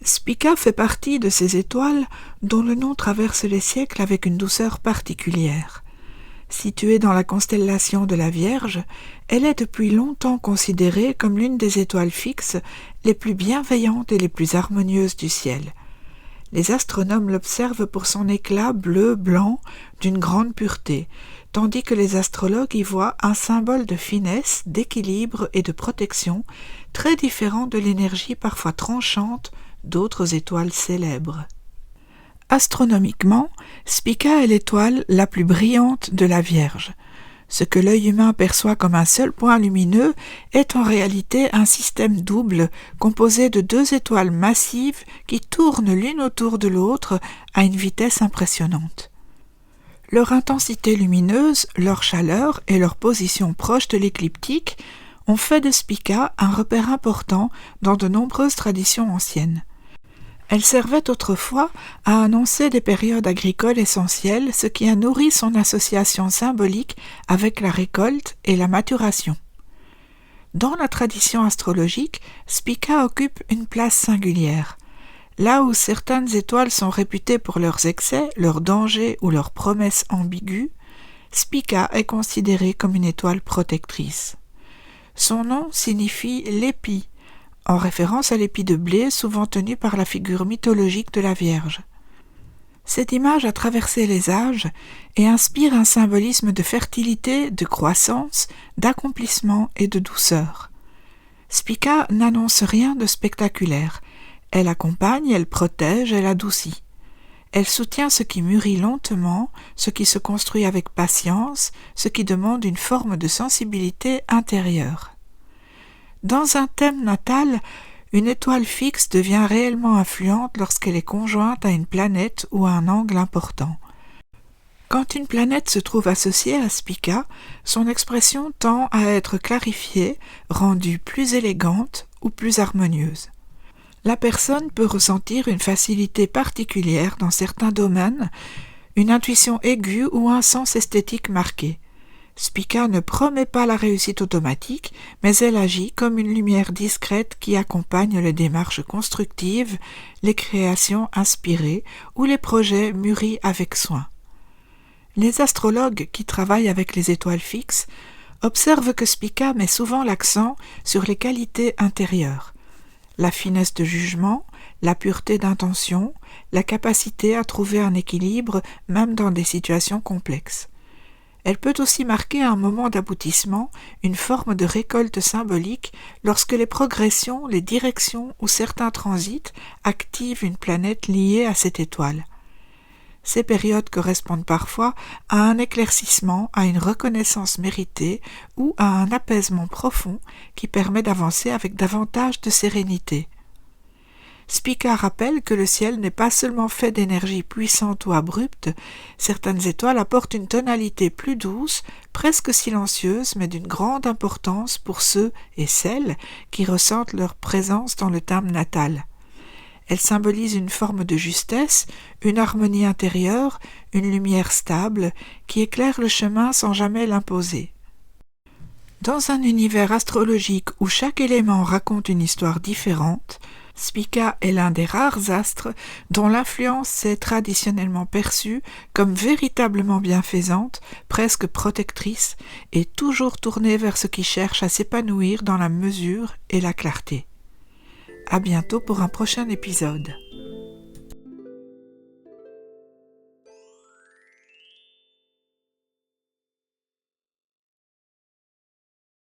Spica fait partie de ces étoiles dont le nom traverse les siècles avec une douceur particulière. Située dans la constellation de la Vierge, elle est depuis longtemps considérée comme l'une des étoiles fixes les plus bienveillantes et les plus harmonieuses du ciel. Les astronomes l'observent pour son éclat bleu-blanc d'une grande pureté, tandis que les astrologues y voient un symbole de finesse, d'équilibre et de protection, très différent de l'énergie parfois tranchante d'autres étoiles célèbres. Astronomiquement, Spica est l'étoile la plus brillante de la Vierge. Ce que l'œil humain perçoit comme un seul point lumineux est en réalité un système double composé de deux étoiles massives qui tournent l'une autour de l'autre à une vitesse impressionnante. Leur intensité lumineuse, leur chaleur et leur position proche de l'écliptique ont fait de Spica un repère important dans de nombreuses traditions anciennes. Elle servait autrefois à annoncer des périodes agricoles essentielles, ce qui a nourri son association symbolique avec la récolte et la maturation. Dans la tradition astrologique, Spica occupe une place singulière. Là où certaines étoiles sont réputées pour leurs excès, leurs dangers ou leurs promesses ambiguës, Spica est considérée comme une étoile protectrice. Son nom signifie l'épi, en référence à l'épi de blé souvent tenu par la figure mythologique de la Vierge. Cette image a traversé les âges et inspire un symbolisme de fertilité, de croissance, d'accomplissement et de douceur. Spica n'annonce rien de spectaculaire. Elle accompagne, elle protège, elle adoucit. Elle soutient ce qui mûrit lentement, ce qui se construit avec patience, ce qui demande une forme de sensibilité intérieure. Dans un thème natal, une étoile fixe devient réellement influente lorsqu'elle est conjointe à une planète ou à un angle important. Quand une planète se trouve associée à Spica, son expression tend à être clarifiée, rendue plus élégante ou plus harmonieuse. La personne peut ressentir une facilité particulière dans certains domaines, une intuition aiguë ou un sens esthétique marqué. Spica ne promet pas la réussite automatique, mais elle agit comme une lumière discrète qui accompagne les démarches constructives, les créations inspirées ou les projets mûris avec soin. Les astrologues qui travaillent avec les étoiles fixes observent que Spica met souvent l'accent sur les qualités intérieures. La finesse de jugement, la pureté d'intention, la capacité à trouver un équilibre même dans des situations complexes. Elle peut aussi marquer un moment d'aboutissement, une forme de récolte symbolique lorsque les progressions, les directions ou certains transits activent une planète liée à cette étoile. Ces périodes correspondent parfois à un éclaircissement, à une reconnaissance méritée ou à un apaisement profond qui permet d'avancer avec davantage de sérénité. Spica rappelle que le ciel n'est pas seulement fait d'énergie puissante ou abrupte, certaines étoiles apportent une tonalité plus douce, presque silencieuse, mais d'une grande importance pour ceux et celles qui ressentent leur présence dans le thème natal. Elles symbolisent une forme de justesse, une harmonie intérieure, une lumière stable qui éclaire le chemin sans jamais l'imposer. Dans un univers astrologique où chaque élément raconte une histoire différente, Spica est l'un des rares astres dont l'influence s'est traditionnellement perçue comme véritablement bienfaisante, presque protectrice, et toujours tournée vers ce qui cherche à s'épanouir dans la mesure et la clarté. À bientôt pour un prochain épisode.